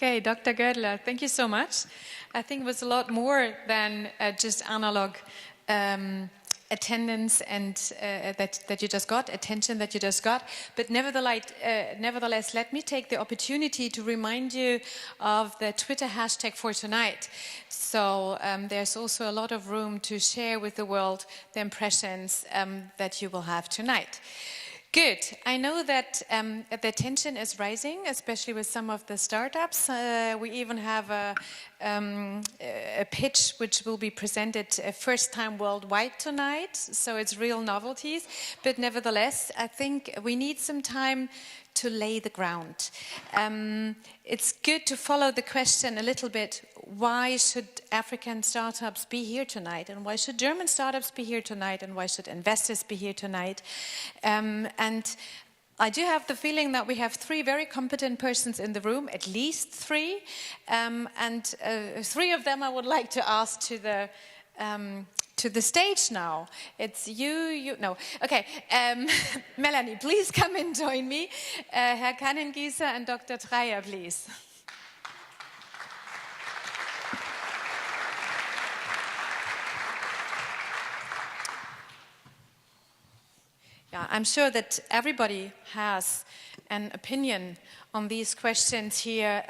Okay, Dr. Gödler, thank you so much. I think it was a lot more than just analog attendance and that you just got, attention that you just got. But nevertheless, let me take the opportunity to remind you of the Twitter hashtag for tonight. So there's also a lot of room to share with the world the impressions that you will have tonight. Good. I know that the attention is rising, especially with some of the startups. We even have a pitch which will be presented first time worldwide tonight, so it's real novelties. But nevertheless, I think we need some time to lay the ground. It's good to follow the question a little bit. Why should African startups be here tonight? And why should German startups be here tonight? And why should investors be here tonight? And I do have the feeling that we have three very competent persons in the room, at least three. And three of them I would like to ask to the stage now. It's you, no. Okay, Melanie, please come and join me. Herr Kennengiesser and Dr. Treier, please. Yeah, I'm sure that everybody has an opinion on these questions here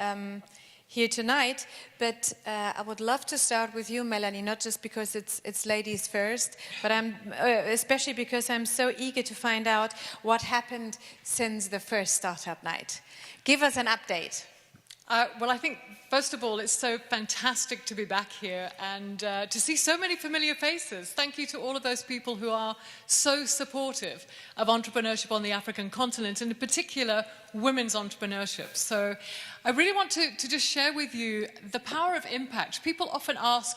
tonight, but I would love to start with you, Melanie, not just because it's ladies first, but especially because I'm so eager to find out what happened since the first startup night. Give us an update. Well, I think, first of all, it's so fantastic to be back here and to see so many familiar faces. Thank you to all of those people who are so supportive of entrepreneurship on the African continent, and in particular, women's entrepreneurship. So I really want to just share with you the power of impact. People often ask,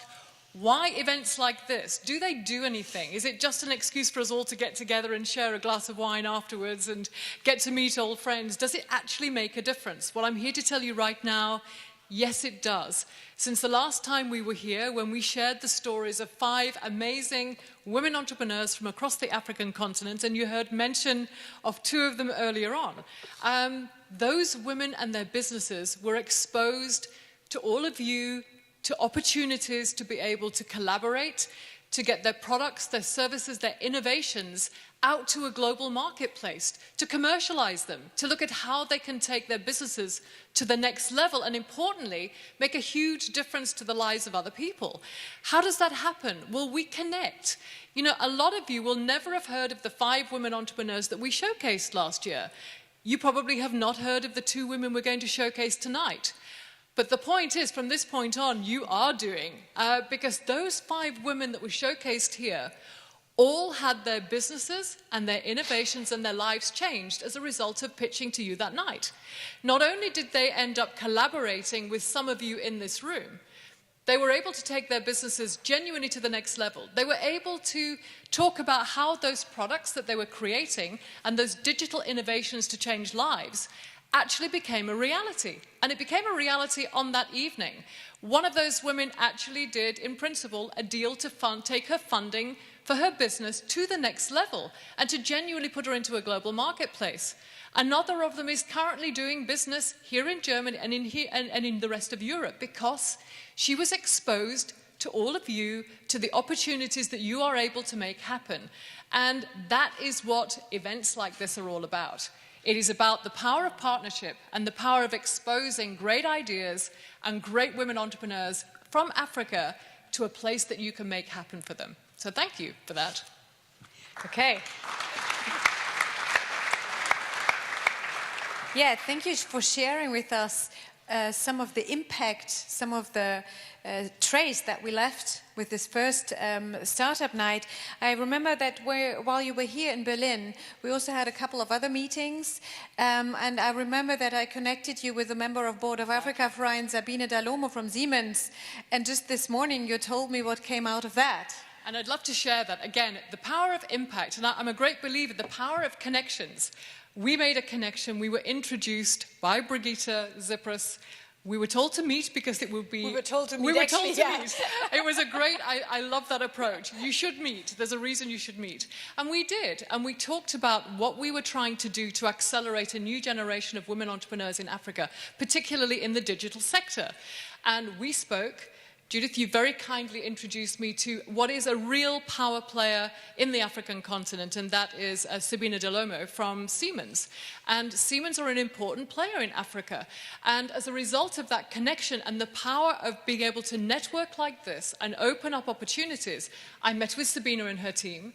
why events like this? Do they do anything? Is it just an excuse for us all to get together and share a glass of wine afterwards and get to meet old friends? Does it actually make a difference? Well, I'm here to tell you right now, yes, it does. Since the last time we were here, when we shared the stories of 5 amazing women entrepreneurs from across the African continent, and you heard mention of 2 of them earlier on, those women and their businesses were exposed to all of you, to opportunities to be able to collaborate, to get their products, their services, their innovations out to a global marketplace, to commercialize them, to look at how they can take their businesses to the next level and, importantly, make a huge difference to the lives of other people. How does that happen? Well, we connect. You know, a lot of you will never have heard of the 5 women entrepreneurs that we showcased last year. You probably have not heard of the 2 women we're going to showcase tonight. But the point is, from this point on, you are doing, because those 5 women that were showcased here all had their businesses and their innovations and their lives changed as a result of pitching to you that night. Not only did they end up collaborating with some of you in this room, they were able to take their businesses genuinely to the next level. They were able to talk about how those products that they were creating and those digital innovations to change lives actually became a reality. And it became a reality on that evening. One of those women actually did, in principle, a deal to take her funding for her business to the next level and to genuinely put her into a global marketplace. Another of them is currently doing business here in Germany and in the rest of Europe because she was exposed to all of you, to the opportunities that you are able to make happen. And that is what events like this are all about. It is about the power of partnership and the power of exposing great ideas and great women entrepreneurs from Africa to a place that you can make happen for them. So thank you for that. Okay. Yeah, thank you for sharing with us some of the impact, some of the trace that we left with this first startup night. I remember that while you were here in Berlin, we also had a couple of other meetings, and I remember that I connected you with a member of Board of Africa Verein, Sabine Dalomo from Siemens, and just this morning you told me what came out of that. And I'd love to share that. Again, the power of impact, and I'm a great believer, the power of connections. We made a connection. We were introduced by Brigitte Zippers We were told to meet because it would be... We were told to meet, We were actually, told to yeah. meet. It was a great... I love that approach. You should meet. There's a reason you should meet. And we did. And we talked about what we were trying to do to accelerate a new generation of women entrepreneurs in Africa, particularly in the digital sector. And we spoke... Judith, you very kindly introduced me to what is a real power player in the African continent, and that is Sabina Delomo from Siemens. And Siemens are an important player in Africa. And as a result of that connection and the power of being able to network like this and open up opportunities, I met with Sabina and her team.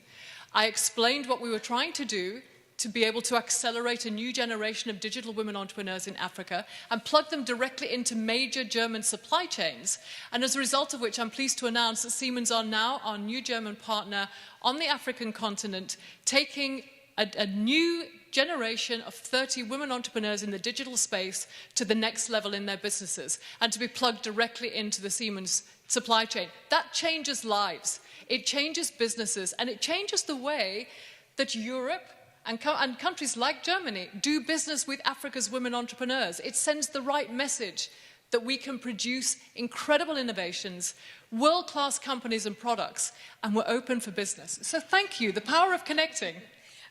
I explained what we were trying to do to be able to accelerate a new generation of digital women entrepreneurs in Africa and plug them directly into major German supply chains. And as a result of which, I'm pleased to announce that Siemens are now our new German partner on the African continent, taking a new generation of 30 women entrepreneurs in the digital space to the next level in their businesses and to be plugged directly into the Siemens supply chain. That changes lives, it changes businesses, and it changes the way that Europe and countries like Germany do business with Africa's women entrepreneurs. It sends the right message that we can produce incredible innovations, world-class companies and products, and we're open for business. So thank you, the power of connecting.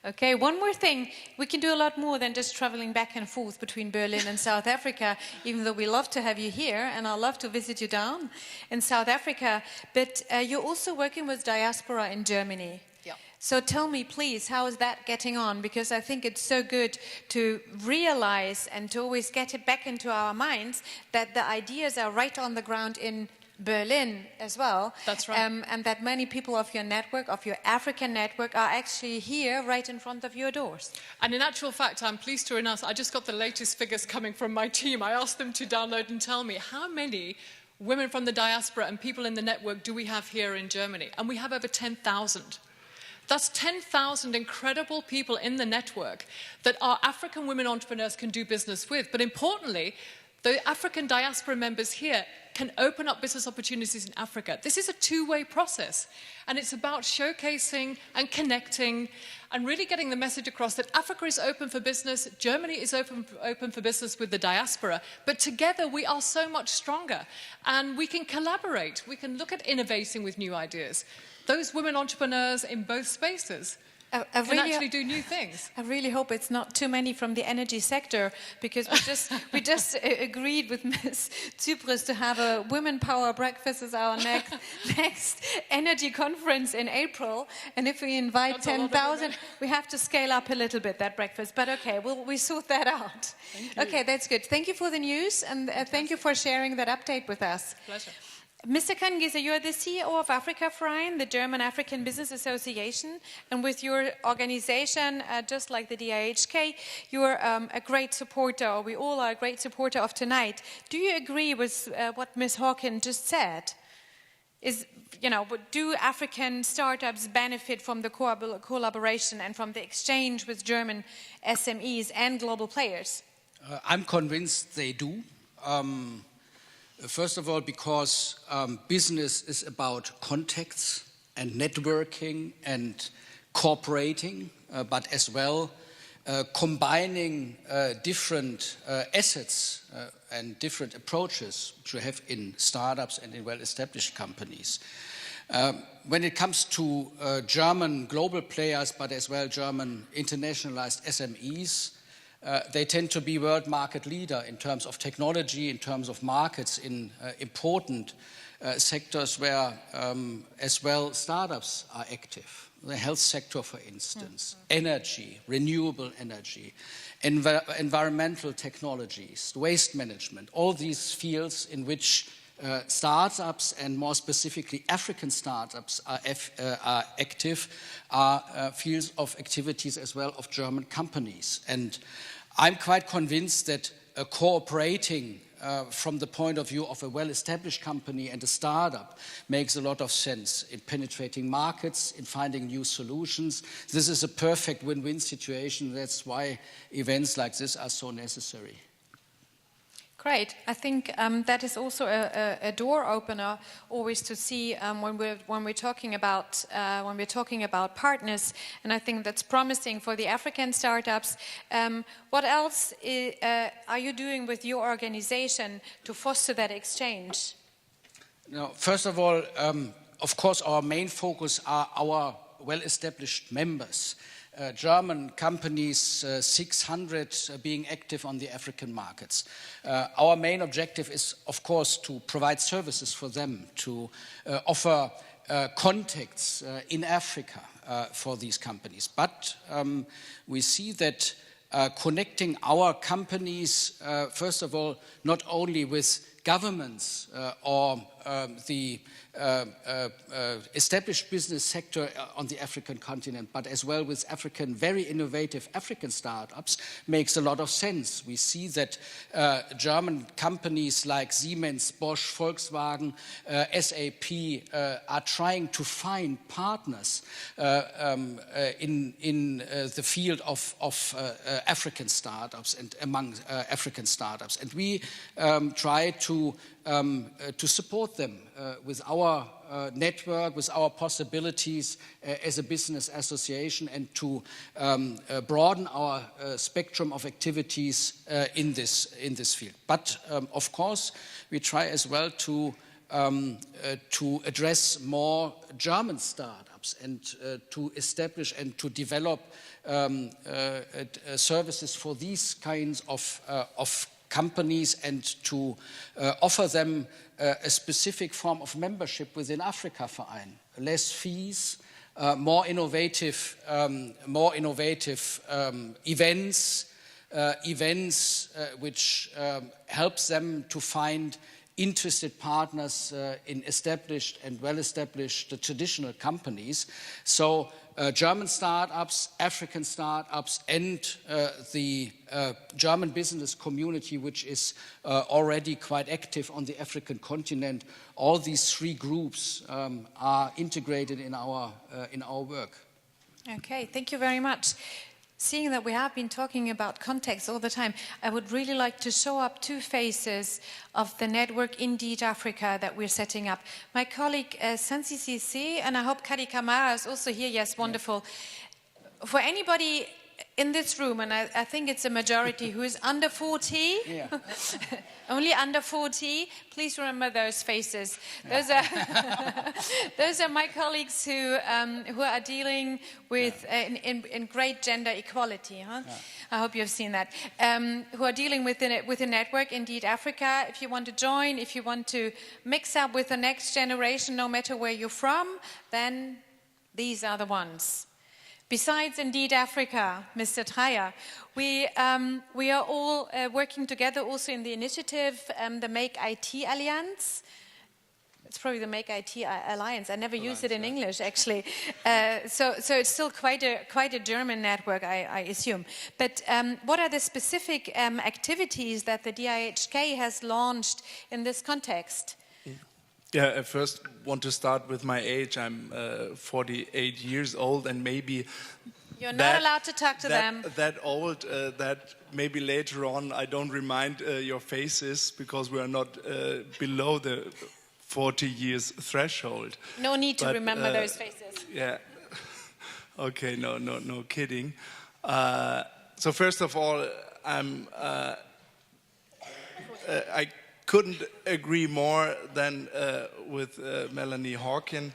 Okay, one more thing. We can do a lot more than just traveling back and forth between Berlin and South Africa, even though we love to have you here, and I'd love to visit you down in South Africa. But you're also working with diaspora in Germany. Yeah. So tell me, please, how is that getting on? Because I think it's so good to realize and to always get it back into our minds that the ideas are right on the ground in Berlin as well. That's right. And that many people of your network, of your African network, are actually here right in front of your doors. And in actual fact, I'm pleased to announce, I just got the latest figures coming from my team. I asked them to download and tell me how many women from the diaspora and people in the network do we have here in Germany? And we have over 10,000. That's 10,000 incredible people in the network that our African women entrepreneurs can do business with. But importantly, the African diaspora members here can open up business opportunities in Africa. This is a two-way process, and it's about showcasing and connecting and really getting the message across that Africa is open for business, Germany is open for business with the diaspora, but together we are so much stronger, and we can collaborate, we can look at innovating with new ideas. Those women entrepreneurs in both spaces can actually do new things. I really hope it's not too many from the energy sector, because we just agreed with Ms. Tsipras to have a Women Power Breakfast as our next energy conference in April. And if we invite 10,000, we have to scale up a little bit, that breakfast. But okay, we sort that out. Okay, that's good. Thank you for the news, and thank you for sharing that update with us. Pleasure. Mr. Kennengiesser, you are the CEO of Africa Verein, the German African Business Association, and with your organization, just like the DIHK, you're a great supporter, or we all are a great supporter of tonight. Do you agree with what Ms. Hawken just said? Do African startups benefit from the collaboration and from the exchange with German SMEs and global players? I'm convinced they do. First of all, because business is about contacts and networking and cooperating, but as well combining different assets and different approaches which you have in startups and in well-established companies. When it comes to German global players, but as well German internationalized SMEs, they tend to be world market leader in terms of technology, in terms of markets, in important sectors where as well startups are active. The health sector, for instance, energy, renewable energy, environmental technologies, waste management, all these fields in which startups, and more specifically African startups, are active, are fields of activities as well of German companies. And I'm quite convinced that cooperating from the point of view of a well-established company and a startup makes a lot of sense in penetrating markets, in finding new solutions. This is a perfect win-win situation. That's why events like this are so necessary. Great. I think that is also a door opener, always to see when we're talking about partners, and I think that's promising for the African startups. What else are you doing with your organization to foster that exchange? Now, first of all, of course, our main focus are our well-established members. German companies, 600 being active on the African markets. Our main objective is, of course, to provide services for them, to offer contacts in Africa for these companies. But we see that connecting our companies, first of all, not only with governments or the established business sector on the African continent, but as well with very innovative African startups, makes a lot of sense. We see that German companies like Siemens, Bosch, Volkswagen, SAP are trying to find partners in the field of African startups and among African startups. And we try to support them with our network, with our possibilities as a business association, and to broaden our spectrum of activities in this field. But of course, we try as well to address more German startups and to establish and to develop services for these kinds of companies, and to offer them a specific form of membership within Africa Verein. Less fees, more innovative events which helps them to find interested partners in established and well-established traditional companies. So German startups, African startups, and the German business community, which is already quite active on the African continent, all these three groups are integrated in our work. Okay, thank you very much. Seeing that we have been talking about context all the time, I would really like to show up two faces of the network Indeed Africa that we're setting up. My colleague Sansi Sisi, and I hope Kadi Kamara is also here. Yes, wonderful. For anybody in this room, and I think it's a majority who is under 40, yeah. Only under 40, please remember those faces. Those are those are my colleagues who are dealing with in great gender equality. Huh? Yeah. I hope you have seen that. Who are dealing with the network Indeed Africa. If you want to join, if you want to mix up with the next generation, no matter where you're from, then these are the ones. Besides Indeed Africa, Mr. Treier, we are all working together also in the initiative, the Make IT Alliance. It's probably the Make IT Alliance. I never used it in English, actually. So it's still quite a German network, I assume. But what are the specific activities that the DIHK has launched in this context? Yeah, I first want to start with my age. I'm 48 years old, and maybe you're not allowed to talk to them. That old, that maybe later on I don't remind your faces, because we are not below the 40 years threshold. No need to remember those faces. Yeah. Okay. No kidding. So first of all, I couldn't agree more than with Melanie Hawken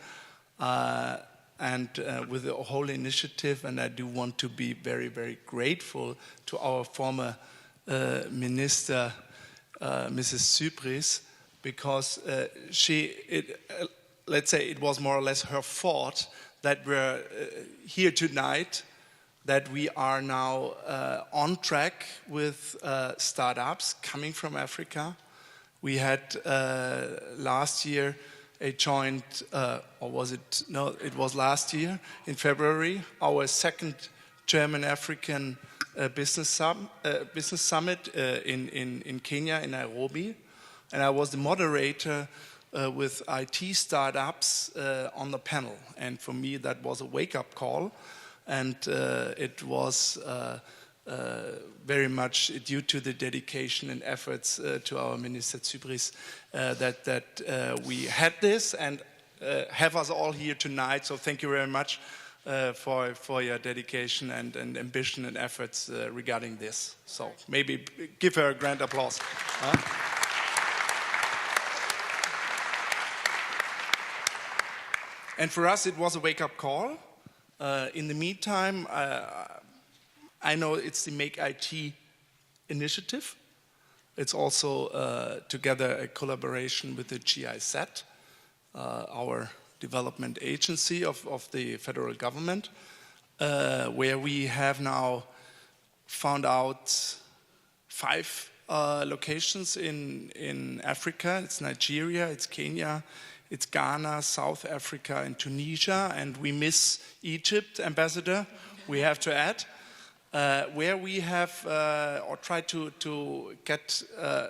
and with the whole initiative, and I do want to be very, very grateful to our former minister, Mrs. Cypris, because let's say it was more or less her fault that we're here tonight, that we are now on track with startups coming from Africa. We had last year a joint, or was it? No, it was last year in February, our second German-African business summit in Kenya, in Nairobi. And I was the moderator with IT startups on the panel. And for me, that was a wake-up call. And it was very much due to the dedication and efforts to our Minister Zypris that we had this and have us all here tonight. So thank you very much for your dedication and ambition and efforts regarding this. So maybe give her a grand applause. And for us, it was a wake-up call. In the meantime, I know it's the Make IT initiative. It's also together a collaboration with the GIZ, our development agency of the federal government, where we have now found out 5 locations in Africa. It's Nigeria, it's Kenya, it's Ghana, South Africa, and Tunisia, and we miss Egypt, Ambassador, we have to add, where we have or try to get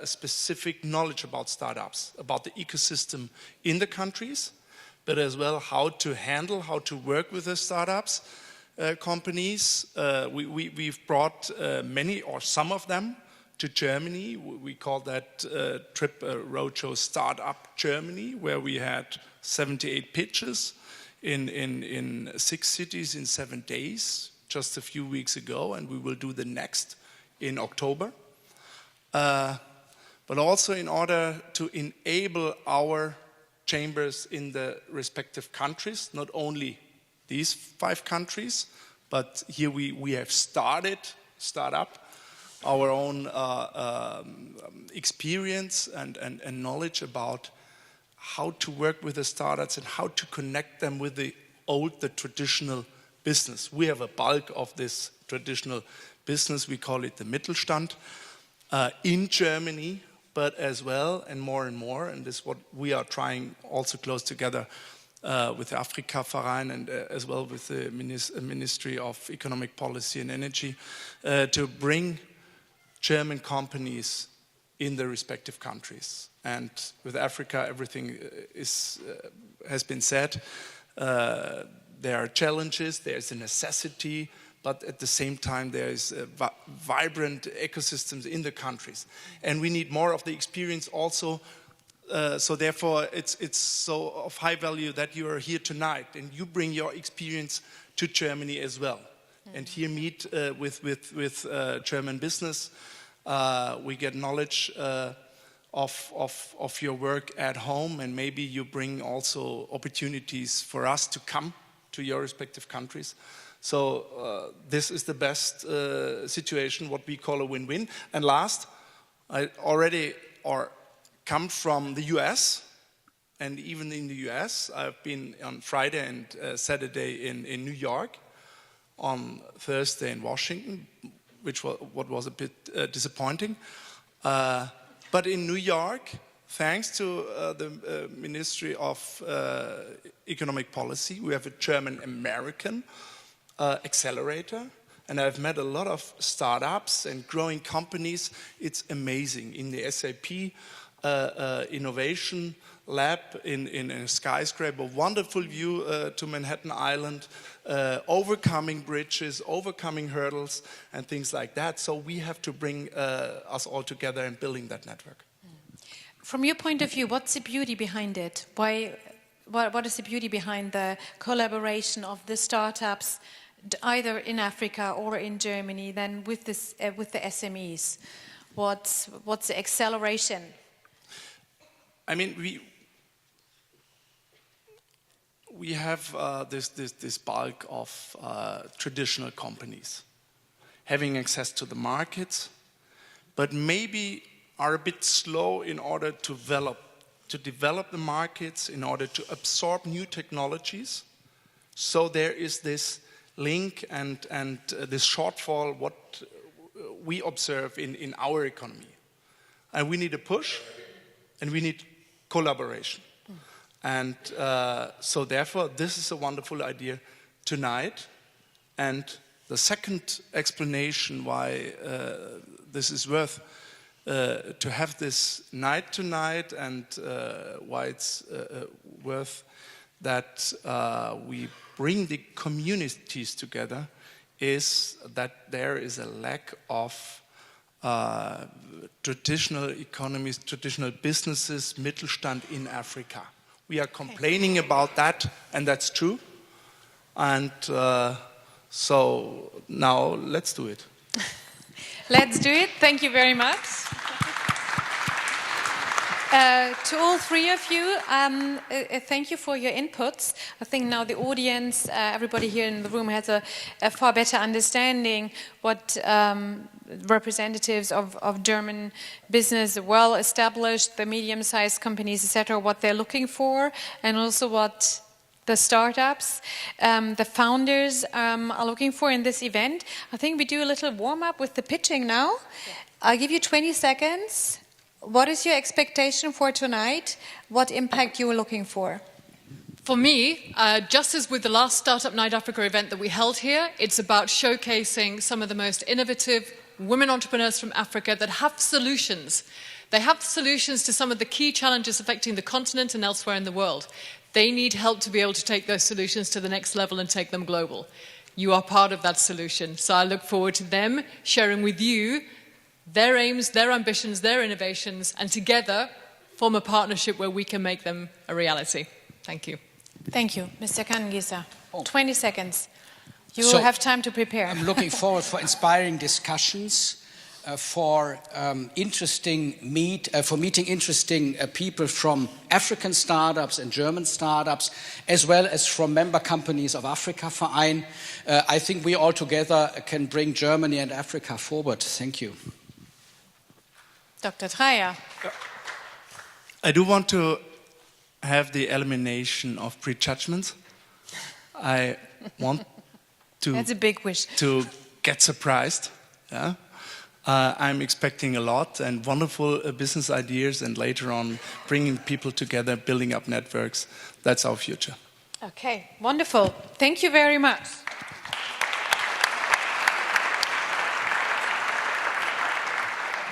specific knowledge about startups, about the ecosystem in the countries, but as well how to handle, how to work with the startups companies. We've brought many or some of them to Germany. We call that trip roadshow Startup Germany, where we had 78 pitches in 6 cities in 7 days, just a few weeks ago, and we will do the next in October. But also in order to enable our chambers in the respective countries, not only these 5 countries, but here we have start up our own experience and knowledge about how to work with the startups and how to connect them with the traditional business. We have a bulk of this traditional business, we call it the Mittelstand, in Germany, but as well, and more, and this is what we are trying also close together with the Afrika Verein and as well with the Ministry of Economic Policy and Energy, to bring German companies in the respective countries. And with Africa, everything has been said. There are challenges, there's a necessity, but at the same time there is vibrant ecosystems in the countries. And we need more of the experience also, so therefore it's so of high value that you are here tonight and you bring your experience to Germany as well. And here meet with German business. We get knowledge of your work at home, and maybe you bring also opportunities for us to come to your respective countries. So this is the best situation, what we call a win-win. And last, I already come from the US, and even in the US, I've been on Friday and Saturday in New York, on Thursday in Washington, which was a bit disappointing. But in New York, thanks to the Ministry of Economic Policy, we have a German-American accelerator, and I've met a lot of startups and growing companies. It's amazing. In the SAP Innovation Lab in a skyscraper, wonderful view to Manhattan Island, overcoming bridges, overcoming hurdles, and things like that. So we have to bring us all together and building that network. From your point of view, what's the beauty behind it? What is the beauty behind the collaboration of the startups, either in Africa or in Germany, then with the SMEs? What's the acceleration? I mean, we have this bulk of traditional companies having access to the markets, but maybe are a bit slow in order to develop the markets, in order to absorb new technologies. So there is this link and this shortfall what we observe in our economy. And we need a push, and we need collaboration. And so therefore, this is a wonderful idea tonight. And the second explanation why this is worth to have this night tonight, and why it's worth that we bring the communities together, is that there is a lack of traditional economies, traditional businesses, Mittelstand in Africa. We are complaining about that, and that's true. And so now let's do it. Let's do it. Thank you very much. To all three of you, thank you for your inputs. I think now the audience, everybody here in the room has a far better understanding what representatives of German business, well-established, the medium-sized companies, etc., what they're looking for, and also what the startups, the founders are looking for in this event. I think we do a little warm-up with the pitching now. Yeah. I'll give you 20 seconds. What is your expectation for tonight? What impact you are looking for? For me, just as with the last Startup Night Africa event that we held here, it's about showcasing some of the most innovative women entrepreneurs from Africa that have solutions. They have solutions to some of the key challenges affecting the continent and elsewhere in the world. They need help to be able to take those solutions to the next level and take them global. You are part of that solution. So I look forward to them sharing with you their aims, their ambitions, their innovations, and together form a partnership where we can make them a reality. Thank you. Thank you. Mr. Kennengiesser, 20 seconds. You will have time to prepare. I'm looking forward for inspiring discussions, for meeting interesting people from African startups and German startups, as well as from member companies of Africa Verein. I think we all together can bring Germany and Africa forward. Thank you. Dr. Treier. I do want to have the elimination of prejudgments. I want to, that's a big wish, to get surprised. Yeah? I'm expecting a lot and wonderful business ideas, and later on bringing people together, building up networks. That's our future. Okay, wonderful. Thank you very much.